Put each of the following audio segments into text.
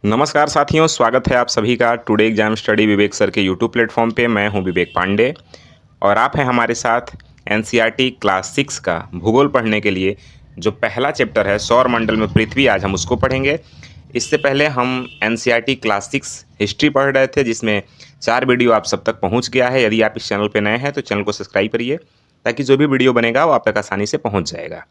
नमस्कार साथियों, स्वागत है आप सभी का टुडे एग्जाम स्टडी विवेक सर के यूट्यूब प्लेटफॉर्म पे। मैं हूं विवेक पांडे और आप हैं हमारे साथ एनसीईआरटी क्लास 6 का भूगोल पढ़ने के लिए। जो पहला चैप्टर है सौर मंडल में पृथ्वी, आज हम उसको पढ़ेंगे। इससे पहले हम एनसीईआरटी क्लास 6 हिस्ट्री पढ़ रहे थे, जिसमें 4 वीडियो आप सब तक पहुँच गया है। यदि आप इस चैनल पर नए हैं तो चैनल को सब्सक्राइब करिए, ताकि जो भी वीडियो बनेगा वो आप तक आसानी से पहुँच जाएगा।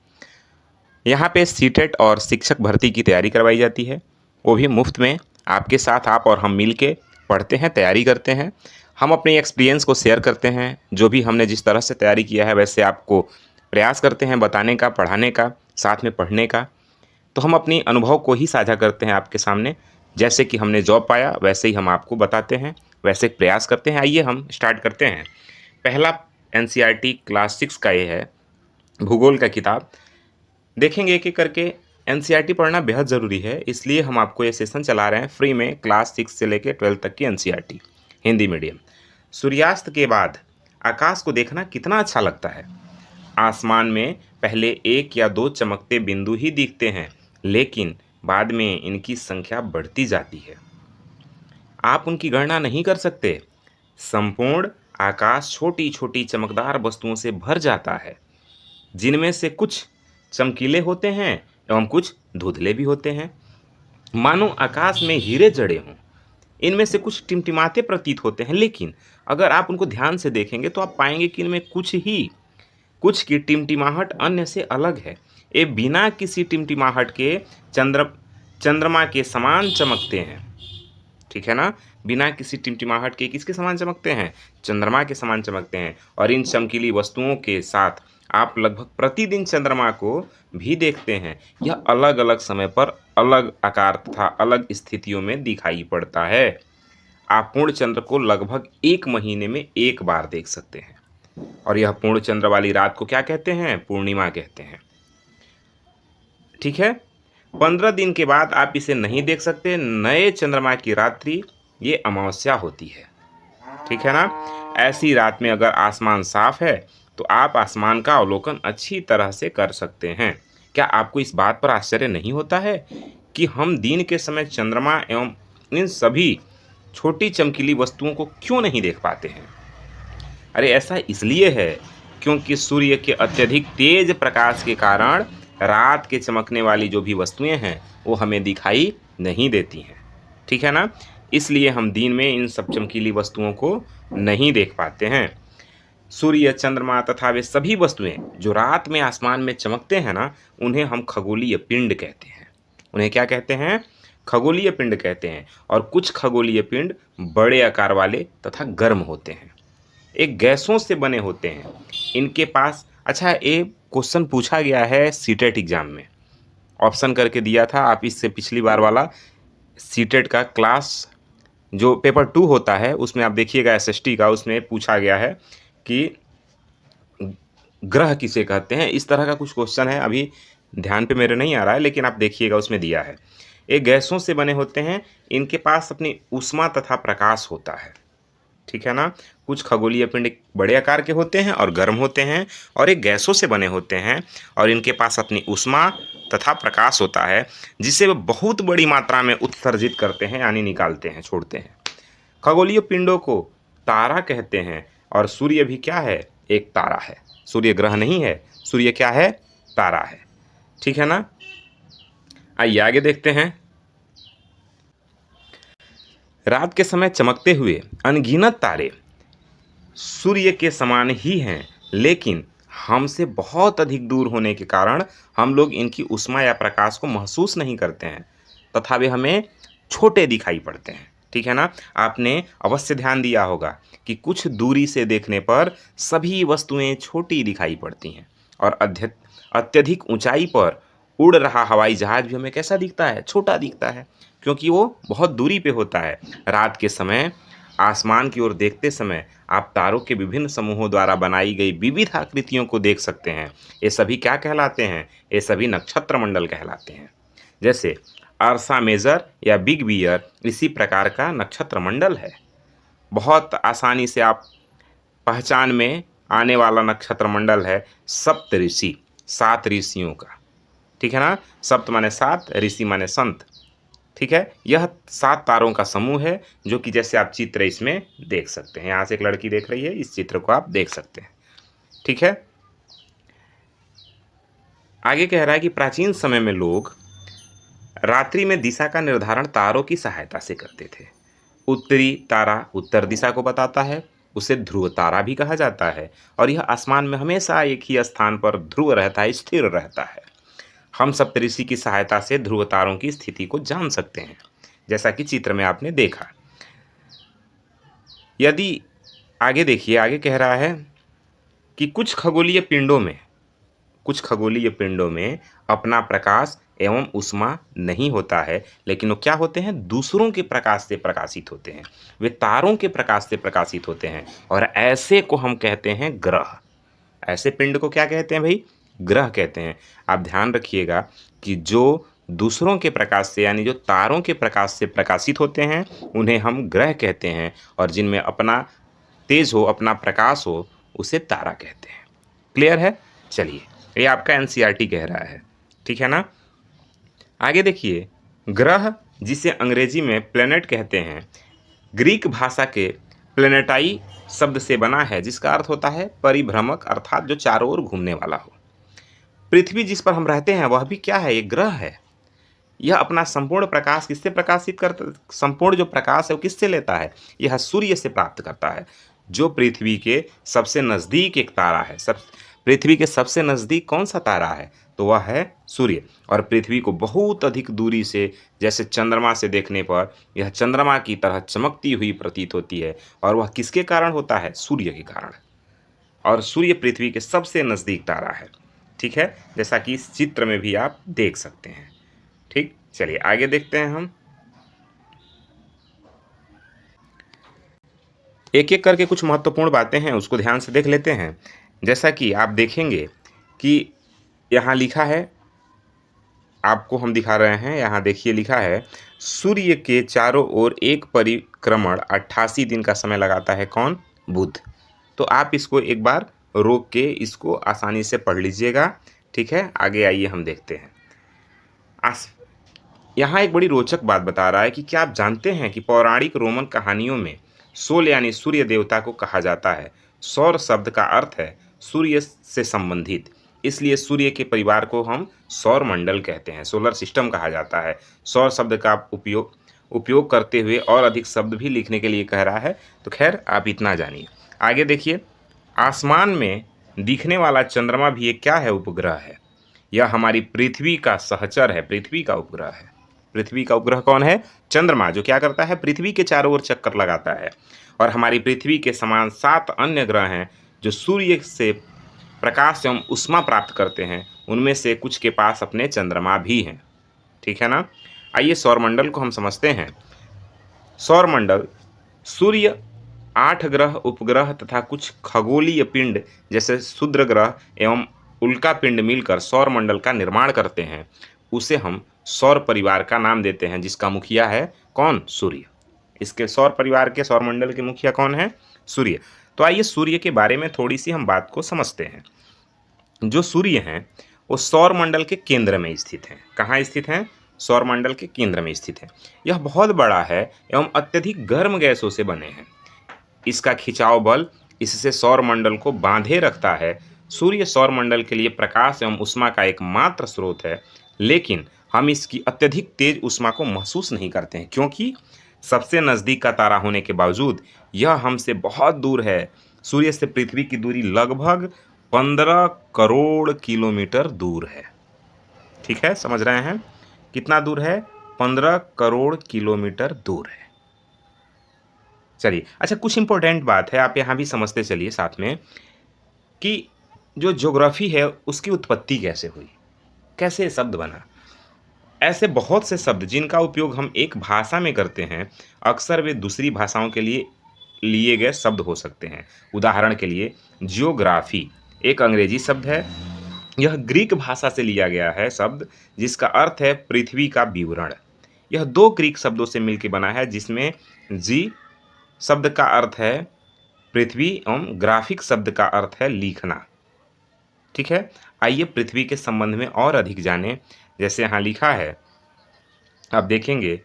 यहाँ पे सीटेट और शिक्षक भर्ती की तैयारी करवाई जाती है, वो भी मुफ्त में। आपके साथ आप और हम मिल के पढ़ते हैं, तैयारी करते हैं। हम अपने एक्सपीरियंस को शेयर करते हैं, जो भी हमने जिस तरह से तैयारी किया है वैसे आपको प्रयास करते हैं बताने का, पढ़ाने का, साथ में पढ़ने का। तो हम अपनी अनुभव को ही साझा करते हैं आपके सामने। जैसे कि हमने जॉब पाया वैसे ही हम आपको बताते हैं, वैसे प्रयास करते हैं। आइए हम स्टार्ट करते हैं। पहला एनसीईआरटी क्लास 6 का ये है भूगोल का किताब। देखेंगे एक एक करके। एनसीईआरटी पढ़ना बेहद ज़रूरी है, इसलिए हम आपको ये सेशन चला रहे हैं फ्री में। क्लास 6 से लेकर 12 तक की एनसीईआरटी हिंदी मीडियम। सूर्यास्त के बाद आकाश को देखना कितना अच्छा लगता है। आसमान में पहले एक या दो चमकते बिंदु ही दिखते हैं, लेकिन बाद में इनकी संख्या बढ़ती जाती है। आप उनकी गणना नहीं कर सकते। संपूर्ण आकाश छोटी छोटी चमकदार वस्तुओं से भर जाता है, जिनमें से कुछ चमकीले होते हैं एवं कुछ धुंधले भी होते हैं, मानो आकाश में हीरे जड़े हों। इनमें से कुछ टिमटिमाते प्रतीत होते हैं, लेकिन अगर आप उनको ध्यान से देखेंगे तो आप पाएंगे कि इनमें कुछ की टिमटिमाहट अन्य से अलग है। ये बिना किसी टिमटिमाहट के चंद्रमा के समान चमकते हैं। ठीक है ना? बिना किसी टिमटिमाहट के किसके समान चमकते हैं? चंद्रमा के समान चमकते हैं। और इन चमकीली वस्तुओं के साथ आप लगभग प्रतिदिन चंद्रमा को भी देखते हैं। यह अलग अलग समय पर अलग आकार तथा अलग स्थितियों में दिखाई पड़ता है। आप पूर्ण चंद्र को लगभग 1 महीने में एक बार देख सकते हैं, और यह पूर्ण चंद्र वाली रात को क्या कहते हैं? पूर्णिमा कहते हैं। ठीक है। 15 दिन के बाद आप इसे नहीं देख सकते। नए चंद्रमा की रात्रि ये अमावस्या होती है। ठीक है ना? ऐसी रात में अगर आसमान साफ है तो आप आसमान का अवलोकन अच्छी तरह से कर सकते हैं। क्या आपको इस बात पर आश्चर्य नहीं होता है कि हम दिन के समय चंद्रमा एवं इन सभी छोटी चमकीली वस्तुओं को क्यों नहीं देख पाते हैं? अरे ऐसा इसलिए है क्योंकि सूर्य के अत्यधिक तेज प्रकाश के कारण रात के चमकने वाली जो भी वस्तुएं हैं वो हमें दिखाई नहीं देती हैं। ठीक है ना? इसलिए हम दिन में इन सब चमकीली वस्तुओं को नहीं देख पाते हैं। सूर्य, चंद्रमा तथा वे सभी वस्तुएं जो रात में आसमान में चमकते हैं ना, उन्हें हम खगोलीय पिंड कहते हैं। उन्हें क्या कहते हैं? खगोलीय पिंड कहते हैं। और कुछ खगोलीय पिंड बड़े आकार वाले तथा गर्म होते हैं, एक गैसों से बने होते हैं। इनके पास अच्छा, एक क्वेश्चन पूछा गया है सीटेट एग्जाम में, ऑप्शन करके दिया था। आप इससे पिछली बार वाला सीटेट का क्लास जो पेपर 2 होता है उसमें आप देखिएगा, एसएसटी का, उसमें पूछा गया है कि ग्रह किसे कहते हैं। इस तरह का कुछ क्वेश्चन है, अभी ध्यान पे मेरे नहीं आ रहा है, लेकिन आप देखिएगा उसमें दिया है। ये गैसों से बने होते हैं, इनके पास अपनी ऊष्मा तथा प्रकाश होता है। ठीक है ना? कुछ खगोलीय पिंड बड़े आकार के होते हैं और गर्म होते हैं, और एक गैसों से बने होते हैं और इनके पास अपनी ऊष्मा तथा प्रकाश होता है, जिसे वे बहुत बड़ी मात्रा में उत्सर्जित करते हैं, यानी निकालते हैं, छोड़ते हैं। खगोलीय पिंडों को तारा कहते हैं। और सूर्य भी क्या है? एक तारा है। सूर्य ग्रह नहीं है, सूर्य क्या है? तारा है। ठीक है ना? आइए आगे देखते हैं। रात के समय चमकते हुए अनगिनत तारे सूर्य के समान ही हैं, लेकिन हमसे बहुत अधिक दूर होने के कारण हम लोग इनकी ऊष्मा या प्रकाश को महसूस नहीं करते हैं, तथा वे हमें छोटे दिखाई पड़ते हैं। ठीक है ना? आपने अवश्य ध्यान दिया होगा कि कुछ दूरी से देखने पर सभी वस्तुएं छोटी दिखाई पड़ती हैं, और अत्यधिक ऊंचाई पर उड़ रहा हवाई जहाज भी हमें कैसा दिखता है? छोटा दिखता है, क्योंकि वो बहुत दूरी पे होता है। रात के समय आसमान की ओर देखते समय आप तारों के विभिन्न समूहों द्वारा बनाई गई विविध आकृतियों को देख सकते हैं। ये सभी क्या कहलाते हैं? ये सभी नक्षत्र मंडल कहलाते हैं। जैसे अर्सा मेजर या बिग बियर इसी प्रकार का नक्षत्र मंडल है। बहुत आसानी से आप पहचान में आने वाला नक्षत्र मंडल है सप्त ऋषि, 7 ऋषियों का। ठीक है ना? सप्त माने 7, ऋषि माने संत। ठीक है, यह 7 तारों का समूह है, जो कि जैसे आप चित्र इसमें देख सकते हैं। यहाँ से एक लड़की देख रही है, इस चित्र को आप देख सकते हैं। ठीक है, आगे कह रहा है कि प्राचीन समय में लोग रात्रि में दिशा का निर्धारण तारों की सहायता से करते थे। उत्तरी तारा उत्तर दिशा को बताता है, उसे ध्रुव तारा भी कहा जाता है, और यह आसमान में हमेशा एक ही स्थान पर ध्रुव रहता है, स्थिर रहता है। हम सप्तऋषि की सहायता से ध्रुव तारों की स्थिति को जान सकते हैं, जैसा कि चित्र में आपने देखा। यदि आगे देखिए, आगे कह रहा है कि कुछ खगोलीय पिंडों में अपना प्रकाश एवं ऊष्मा नहीं होता है, लेकिन वो क्या होते हैं, दूसरों के प्रकाश से प्रकाशित होते हैं, वे तारों के प्रकाश से प्रकाशित होते हैं, और ऐसे को हम कहते हैं ग्रह। ऐसे पिंड को क्या कहते हैं भाई, ग्रह कहते हैं। आप ध्यान रखिएगा कि जो दूसरों के प्रकाश से यानी जो तारों के प्रकाश से प्रकाशित होते हैं उन्हें हम ग्रह कहते हैं, और जिनमें अपना तेज हो, अपना प्रकाश हो, उसे तारा कहते हैं। क्लियर है? चलिए, ये आपका एनसीईआरटी कह रहा है, ठीक है ना। आगे देखिए, ग्रह जिसे अंग्रेजी में प्लेनेट कहते हैं, ग्रीक भाषा के प्लेनेटाई शब्द से बना है, जिसका अर्थ होता है परिभ्रमक, अर्थात जो चारों ओर घूमने वाला हो। पृथ्वी जिस पर हम रहते हैं वह भी क्या है, एक ग्रह है। यह अपना संपूर्ण प्रकाश किससे प्रकाशित करता, संपूर्ण जो प्रकाश है वो किससे लेता है, यह सूर्य से प्राप्त करता है, जो पृथ्वी के सबसे नज़दीक एक तारा है। पृथ्वी के सबसे नज़दीक कौन सा तारा है, तो वह है सूर्य। और पृथ्वी को बहुत अधिक दूरी से, जैसे चंद्रमा से देखने पर यह चंद्रमा की तरह चमकती हुई प्रतीत होती है, और वह किसके कारण होता है, सूर्य के कारण। और सूर्य पृथ्वी के सबसे नज़दीक तारा है, ठीक है, जैसा कि इस चित्र में भी आप देख सकते हैं। ठीक, चलिए आगे देखते हैं हम। एक एक करके कुछ महत्वपूर्ण बातें हैं, उसको ध्यान से देख लेते हैं। जैसा कि आप देखेंगे कि यहाँ लिखा है, आपको हम दिखा रहे हैं, यहाँ देखिए लिखा है, सूर्य के चारों ओर एक परिक्रमण 88 दिन का समय लगाता है कौन, बुध। तो आप इसको एक बार रोक के इसको आसानी से पढ़ लीजिएगा, ठीक है। आगे आइए हम देखते हैं। यहाँ एक बड़ी रोचक बात बता रहा है कि क्या आप जानते हैं कि पौराणिक रोमन कहानियों में सोल यानी सूर्य देवता को कहा जाता है। सौर शब्द का अर्थ है सूर्य से संबंधित, इसलिए सूर्य के परिवार को हम सौर मंडल कहते हैं, सोलर सिस्टम कहा जाता है। सौर शब्द का उपयोग करते हुए और अधिक शब्द भी लिखने के लिए कह रहा है, तो खैर आप इतना जानिए। आगे देखिए, आसमान में दिखने वाला चंद्रमा भी एक क्या है, उपग्रह है। यह हमारी पृथ्वी का सहचर है, पृथ्वी का उपग्रह है। पृथ्वी का उपग्रह कौन है, चंद्रमा, जो क्या करता है, पृथ्वी के चारों ओर चक्कर लगाता है। और हमारी पृथ्वी के समान 7 अन्य ग्रह हैं जो सूर्य से प्रकाश एवं ऊष्मा प्राप्त करते हैं, उनमें से कुछ के पास अपने चंद्रमा भी हैं, ठीक है ना। आइए सौरमंडल को हम समझते हैं। सौरमंडल सूर्य, 8 ग्रह, उपग्रह तथा कुछ खगोलीय पिंड जैसे क्षुद्र ग्रह एवं उल्का पिंड मिलकर सौरमंडल का निर्माण करते हैं। उसे हम सौर परिवार का नाम देते हैं, जिसका मुखिया है कौन, सूर्य। इसके सौर परिवार के, सौरमंडल के मुखिया कौन है, सूर्य। तो आइए सूर्य के बारे में थोड़ी सी हम बात को समझते हैं। जो सूर्य हैं वो सौरमंडल के केंद्र में स्थित हैं। कहाँ स्थित हैं, सौरमंडल के केंद्र में स्थित है। यह बहुत बड़ा है एवं अत्यधिक गर्म गैसों से बने हैं। इसका खिंचाव बल इससे सौरमंडल को बांधे रखता है। सूर्य सौरमंडल के लिए प्रकाश एवं ऊष्मा का एकमात्र स्रोत है, लेकिन हम इसकी अत्यधिक तेज ऊष्मा को महसूस नहीं करते हैं, क्योंकि सबसे नज़दीक का तारा होने के बावजूद यह हमसे बहुत दूर है। सूर्य से पृथ्वी की दूरी लगभग 15 करोड़ किलोमीटर दूर है, ठीक है, समझ रहे हैं कितना दूर है, 15 करोड़ किलोमीटर दूर है। चलिए, अच्छा कुछ इंपॉर्टेंट बात है, आप यहाँ भी समझते चलिए साथ में, कि जो ज्योग्राफी है उसकी उत्पत्ति कैसे हुई, कैसे शब्द बना। ऐसे बहुत से शब्द जिनका उपयोग हम एक भाषा में करते हैं, अक्सर वे दूसरी भाषाओं के लिए लिए गए शब्द हो सकते हैं। उदाहरण के लिए जियोग्राफी एक अंग्रेजी शब्द है। यह ग्रीक भाषा से लिया गया है शब्द, जिसका अर्थ है पृथ्वी का विवरण। यह 2 ग्रीक शब्दों से मिलकर बना है, जिसमें जी शब्द का अर्थ है पृथ्वी एवं ग्राफिक शब्द का अर्थ है लिखना, ठीक है। आइए पृथ्वी के संबंध में और अधिक जानें। जैसे यहाँ लिखा है, अब देखेंगे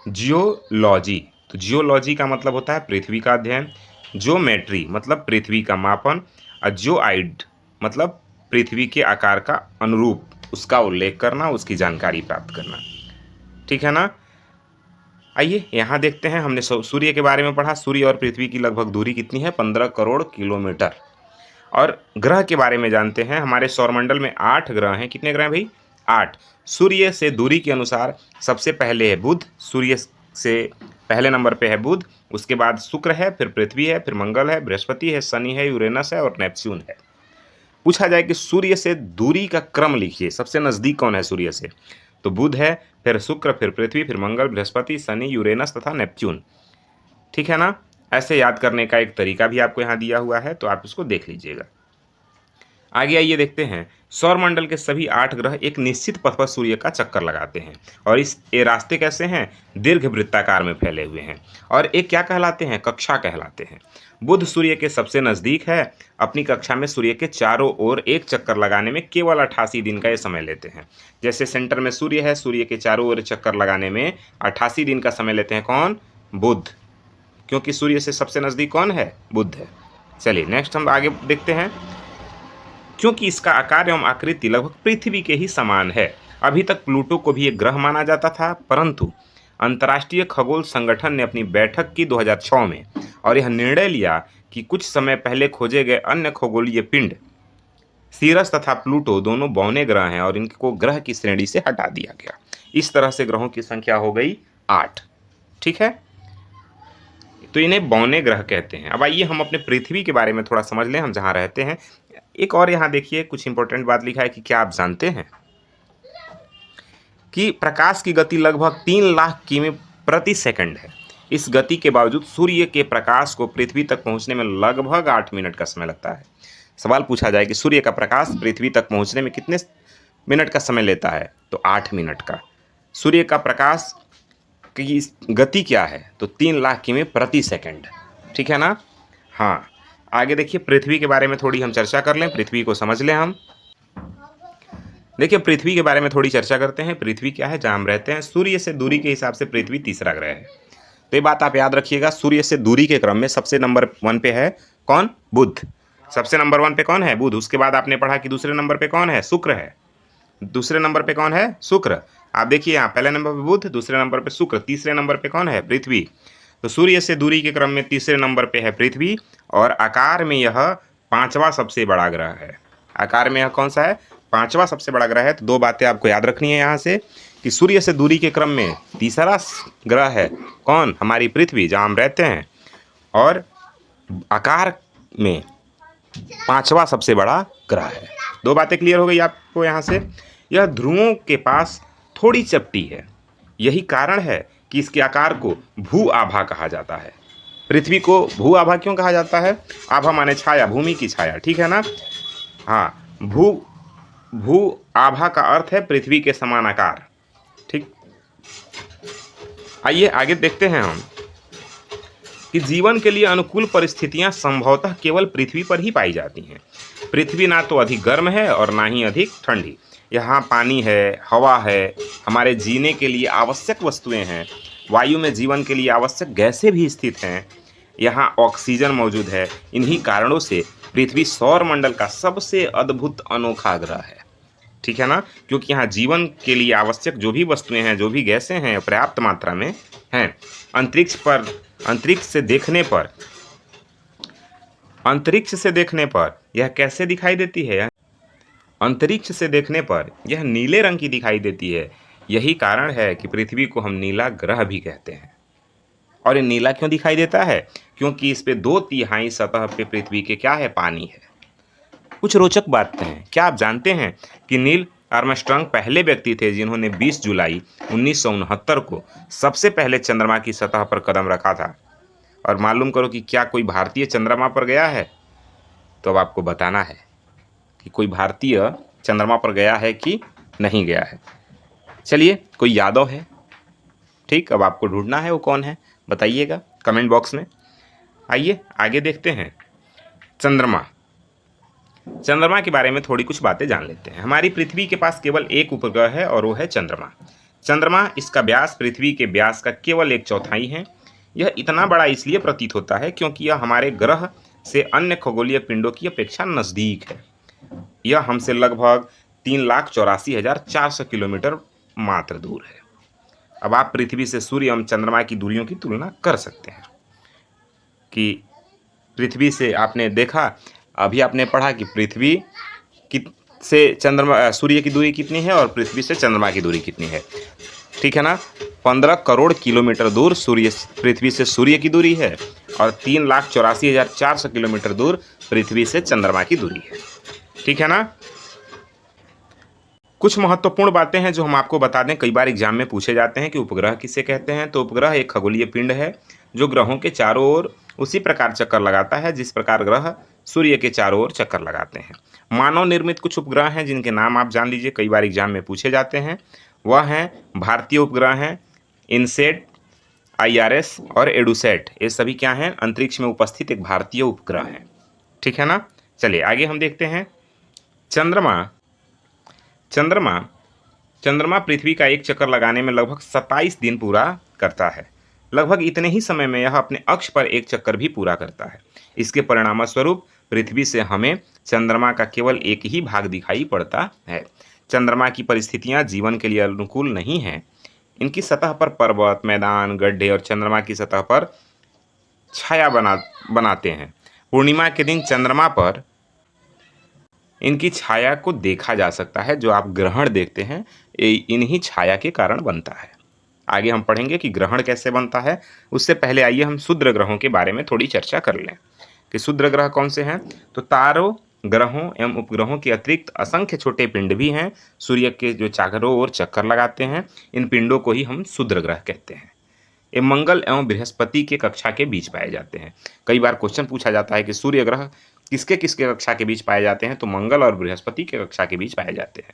जियोलॉजी। तो जियोलॉजी का मतलब होता है पृथ्वी का अध्ययन, ज्योमेट्री मतलब पृथ्वी का मापन, और जियोइड मतलब पृथ्वी के आकार का अनुरूप उसका उल्लेख करना, उसकी जानकारी प्राप्त करना। ठीक है ना। आइए यहाँ देखते हैं, हमने सूर्य के बारे में पढ़ा। सूर्य और पृथ्वी की लगभग दूरी कितनी है? 15 करोड़ किलोमीटर। और ग्रह के बारे में जानते हैं। हमारे सौरमंडल में 8 ग्रह हैं। कितने ग्रह हैं भाई? 8। सूर्य से दूरी के अनुसार सबसे पहले है बुध, सूर्य से पहले नंबर पे है बुध, उसके बाद शुक्र है, फिर पृथ्वी है, फिर मंगल है, बृहस्पति है, शनि है, यूरेनस है और नेपच्यून है। पूछा जाए कि सूर्य से दूरी का क्रम लिखिए, सबसे नज़दीक कौन है सूर्य से? तो बुध है, फिर शुक्र, फिर पृथ्वी, फिर मंगल, बृहस्पति, शनि, यूरेनस तथा नेपच्यून। ठीक है ना। ऐसे याद करने का एक तरीका भी आपको यहाँ दिया हुआ है, तो आप इसको देख लीजिएगा। आगे आइए देखते हैं, सौरमंडल के सभी 8 ग्रह एक निश्चित पथ पर सूर्य का चक्कर लगाते हैं। और ये रास्ते कैसे हैं? दीर्घ वृत्ताकार में फैले हुए हैं। और एक क्या कहलाते हैं? कक्षा कहलाते हैं। बुध सूर्य के सबसे नज़दीक है। अपनी कक्षा में सूर्य के चारों ओर एक चक्कर लगाने में केवल 88 दिन का ये समय लेते हैं। जैसे सेंटर में सूर्य है, सूर्य के चारों ओर चक्कर लगाने में 88 दिन का समय लेते हैं। कौन? बुध। क्योंकि सूर्य से सबसे नज़दीक कौन है? बुध है। चलिए नेक्स्ट हम आगे देखते हैं। क्योंकि इसका आकार एवं आकृति लगभग पृथ्वी के ही समान है, अभी तक प्लूटो को भी एक ग्रह माना जाता था, परंतु अंतर्राष्ट्रीय खगोल संगठन ने अपनी बैठक की 2006 में और यह निर्णय लिया कि कुछ समय पहले खोजे गए अन्य खगोलीय पिंड सीरस तथा प्लूटो दोनों बौने ग्रह हैं और इनको ग्रह की श्रेणी से हटा दिया गया। इस तरह से ग्रहों की संख्या हो गई 8। ठीक है, तो इन्हें बौने ग्रह कहते हैं। अब आइए हम अपने पृथ्वी के बारे में थोड़ा समझ लें, हम जहाँ रहते हैं। एक और यहाँ देखिए, कुछ इंपॉर्टेंट बात लिखा है कि क्या आप जानते हैं कि प्रकाश की गति लगभग 3 लाख किमी प्रति सेकंड है। इस गति के बावजूद सूर्य के प्रकाश को पृथ्वी तक पहुँचने में लगभग 8 मिनट का समय लगता है। सवाल पूछा जाए कि सूर्य का प्रकाश पृथ्वी तक पहुँचने में कितने मिनट का समय लेता है? तो 8 मिनट का। सूर्य का प्रकाश की गति क्या है? तो 3 लाख किमी प्रति सेकंड। ठीक है ना। हाँ, आगे देखिए, पृथ्वी के बारे में थोड़ी हम चर्चा कर लें, पृथ्वी को समझ लें हम। देखिए, पृथ्वी के बारे में थोड़ी चर्चा करते हैं। पृथ्वी क्या है? जहाँ हम रहते हैं, सूर्य से दूरी के हिसाब से पृथ्वी तीसरा ग्रह है। तो ये बात आप याद रखिएगा, सूर्य से दूरी के क्रम में सबसे नंबर 1 पे है कौन? बुध। सबसे नंबर 1 पे कौन है? बुध। उसके बाद आपने पढ़ा कि दूसरे नंबर पे कौन है? शुक्र है। दूसरे नंबर पे कौन है? शुक्र। आप देखिए यहाँ, पहले नंबर पे बुध, दूसरे नंबर पे शुक्र, तीसरे नंबर पे कौन है? पृथ्वी। तो सूर्य से दूरी के क्रम में तीसरे नंबर पे है पृथ्वी, और आकार में यह 5वां सबसे बड़ा ग्रह है। आकार में यह कौन सा है? 5वां सबसे बड़ा ग्रह है। तो 2 बातें आपको याद रखनी है यहाँ से, कि सूर्य से दूरी के क्रम में तीसरा ग्रह है कौन? हमारी पृथ्वी, जहाँ हम रहते हैं, और आकार में 5वां सबसे बड़ा ग्रह है। 2 बातें क्लियर हो गई आपको यहाँ से। यह ध्रुवों के पास थोड़ी चपटी है, यही कारण है कि इसके आकार को भू आभा कहा जाता है। पृथ्वी को भू आभा क्यों कहा जाता है? आभा माने छाया, भूमि की छाया। ठीक है ना। हाँ, भू आभा का अर्थ है पृथ्वी के समान आकार। ठीक, आइए आगे देखते हैं हम कि जीवन के लिए अनुकूल परिस्थितियां संभवतः केवल पृथ्वी पर ही पाई जाती हैं। पृथ्वी ना तो अधिक गर्म है और ना ही अधिक ठंडी। यहाँ पानी है, हवा है, हमारे जीने के लिए आवश्यक वस्तुएं हैं, वायु में जीवन के लिए आवश्यक गैसें भी स्थित हैं, यहाँ ऑक्सीजन मौजूद है। इन्हीं कारणों से पृथ्वी सौरमंडल का सबसे अद्भुत अनोखा ग्रह है। ठीक है ना, क्योंकि यहाँ जीवन के लिए आवश्यक जो भी वस्तुएं हैं, जो भी गैसें हैं, पर्याप्त मात्रा में हैं। अंतरिक्ष से देखने पर यह कैसे दिखाई देती है? अंतरिक्ष से देखने पर यह नीले रंग की दिखाई देती है। यही कारण है कि पृथ्वी को हम नीला ग्रह भी कहते हैं। और ये नीला क्यों दिखाई देता है? क्योंकि इस पे 2/3 सतह पे पृथ्वी के क्या है? पानी है। कुछ रोचक बातें हैं। क्या आप जानते हैं कि नील आर्मस्ट्रांग पहले व्यक्ति थे जिन्होंने 20 जुलाई 1969 को सबसे पहले चंद्रमा की सतह पर कदम रखा था? और मालूम करो कि क्या कोई भारतीय चंद्रमा पर गया है? तो अब आपको बताना है कि कोई भारतीय चंद्रमा पर गया है कि नहीं गया है। चलिए, कोई यादव है। ठीक, अब आपको ढूंढना है वो कौन है, बताइएगा कमेंट बॉक्स में। आइए आगे देखते हैं। चंद्रमा के बारे में थोड़ी कुछ बातें जान लेते हैं। हमारी पृथ्वी के पास केवल एक उपग्रह है और वो है चंद्रमा। चंद्रमा, इसका व्यास पृथ्वी के व्यास का केवल 1/4 है। यह इतना बड़ा इसलिए प्रतीत होता है क्योंकि यह हमारे ग्रह से अन्य खगोलीय पिंडों की अपेक्षा नजदीक है। यह हमसे लगभग 3,84,400 किलोमीटर मात्र दूर है। अब आप पृथ्वी से सूर्य एवं चंद्रमा की दूरियों की तुलना कर सकते हैं कि पृथ्वी से आपने देखा, अभी आपने पढ़ा कि पृथ्वी की से चंद्रमा सूर्य की दूरी कितनी है और पृथ्वी से चंद्रमा की दूरी कितनी है। ठीक है ना। 15 करोड़ किलोमीटर दूर पृथ्वी से सूर्य की दूरी है और 3,84,400 किलोमीटर दूर पृथ्वी से चंद्रमा की दूरी है। ठीक है ना। कुछ महत्वपूर्ण बातें हैं जो हम आपको बता दें। कई बार एग्जाम में पूछे जाते हैं कि उपग्रह किसे कहते हैं। तो उपग्रह एक खगोलीय पिंड है जो ग्रहों के चारों ओर उसी प्रकार चक्कर लगाता है जिस प्रकार ग्रह सूर्य के चारों ओर चक्कर लगाते हैं। मानव निर्मित कुछ उपग्रह हैं जिनके नाम आप जान लीजिए, कई बार एग्जाम में पूछे जाते हैं। वह हैं भारतीय उपग्रह हैं, इनसेट, IRS और एडुसेट। ये सभी क्या हैं? अंतरिक्ष में उपस्थित एक भारतीय उपग्रह हैं। ठीक है ना। चलिए आगे हम देखते हैं। चंद्रमा पृथ्वी का एक चक्कर लगाने में लगभग 27 दिन पूरा करता है। लगभग इतने ही समय में यह अपने अक्ष पर एक चक्कर भी पूरा करता है। इसके परिणामस्वरूप पृथ्वी से हमें चंद्रमा का केवल एक ही भाग दिखाई पड़ता है। चंद्रमा की परिस्थितियां जीवन के लिए अनुकूल नहीं हैं। इनकी सतह पर पर्वत, मैदान, गड्ढे और चंद्रमा की सतह पर छाया बनाते हैं। पूर्णिमा के दिन चंद्रमा पर इनकी छाया को देखा जा सकता है। जो आप ग्रहण देखते हैं इन्हीं छाया के कारण बनता है। आगे हम पढ़ेंगे कि ग्रहण कैसे बनता है। उससे पहले आइए हम क्षुद्र ग्रहों के बारे में थोड़ी चर्चा कर लें कि क्षुद्र ग्रह कौन से हैं। तो तारों, ग्रहों एवं उपग्रहों के अतिरिक्त असंख्य छोटे पिंड भी हैं सूर्य के जो चारों ओर चक्कर लगाते हैं। इन पिंडों को ही हम क्षुद्र ग्रह कहते हैं। ये मंगल एवं बृहस्पति के कक्षा के बीच पाए जाते हैं। कई बार क्वेश्चन पूछा जाता है कि सूर्य ग्रह किसके किसके कक्षा के बीच पाए जाते हैं, तो मंगल और बृहस्पति के कक्षा के बीच पाए जाते हैं।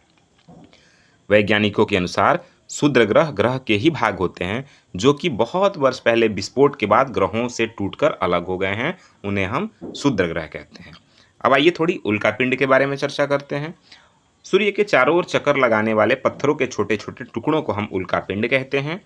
वैज्ञानिकों के अनुसार क्षुद्र ग्रह ग्रह के ही भाग होते हैं जो कि बहुत वर्ष पहले विस्फोट के बाद ग्रहों से टूटकर अलग हो गए हैं। उन्हें हम क्षुद्र ग्रह कहते हैं। अब आइए थोड़ी उल्कापिंड के बारे में चर्चा करते हैं। सूर्य के चारों ओर चक्कर लगाने वाले पत्थरों के छोटे छोटे टुकड़ों को हम उल्कापिंड कहते हैं।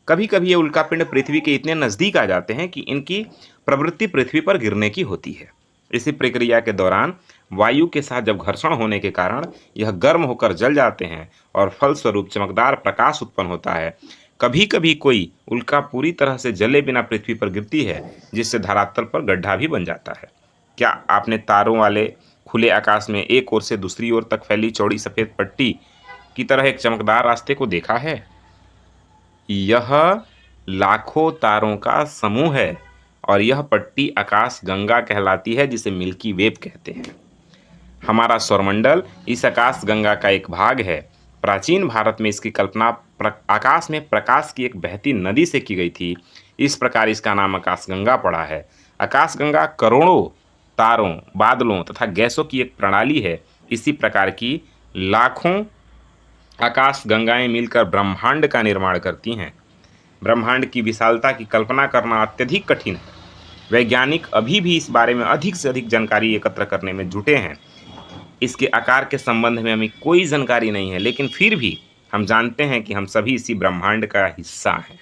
कभी कभी ये उल्कापिंड पृथ्वी के इतने नज़दीक आ जाते हैं कि इनकी प्रवृत्ति पृथ्वी पर गिरने की होती है। इसी प्रक्रिया के दौरान वायु के साथ जब घर्षण होने के कारण यह गर्म होकर जल जाते हैं और फलस्वरूप चमकदार प्रकाश उत्पन्न होता है। कभी कभी कोई उल्का पूरी तरह से जले बिना पृथ्वी पर गिरती है जिससे धरातल पर गड्ढा भी बन जाता है। क्या आपने तारों वाले खुले आकाश में एक ओर से दूसरी ओर तक फैली चौड़ी सफ़ेद पट्टी की तरह एक चमकदार रास्ते को देखा है? यह लाखों तारों का समूह है और यह पट्टी आकाश गंगा कहलाती है जिसे मिल्की वेब कहते हैं। हमारा सौरमंडल इस आकाश गंगा का एक भाग है। प्राचीन भारत में इसकी कल्पना आकाश में प्रकाश की एक बहती नदी से की गई थी। इस प्रकार इसका नाम आकाशगंगा पड़ा है। आकाशगंगा करोड़ों तारों, बादलों तथा गैसों की एक प्रणाली है। इसी प्रकार की लाखों आकाश गंगाएं मिलकर ब्रह्मांड का निर्माण करती हैं। ब्रह्मांड की विशालता की कल्पना करना अत्यधिक कठिन है। वैज्ञानिक अभी भी इस बारे में अधिक से अधिक जानकारी एकत्र करने में जुटे हैं। इसके आकार के संबंध में हमें कोई जानकारी नहीं है, लेकिन फिर भी हम जानते हैं कि हम सभी इसी ब्रह्मांड का हिस्सा हैं।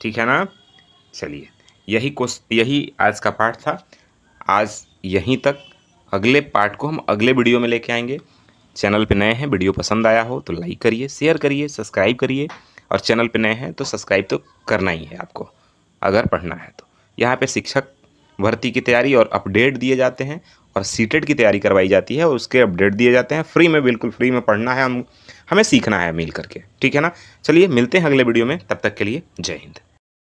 ठीक है ना। चलिए यही आज का पाठ था। आज यहीं तक। अगले पाठ को हम अगले वीडियो में लेके आएंगे। चैनल पे नए हैं, वीडियो पसंद आया हो तो लाइक करिए, शेयर करिए, सब्सक्राइब करिए। और चैनल पे नए हैं तो सब्सक्राइब तो करना ही है आपको अगर पढ़ना है तो। यहाँ पे शिक्षक भर्ती की तैयारी और अपडेट दिए जाते हैं और सीटेट की तैयारी करवाई जाती है और उसके अपडेट दिए जाते हैं। फ्री में, बिल्कुल फ्री में पढ़ना है, हमें सीखना है मिल करके। ठीक है ना। चलिए मिलते हैं अगले वीडियो में, तब तक के लिए जय हिंद।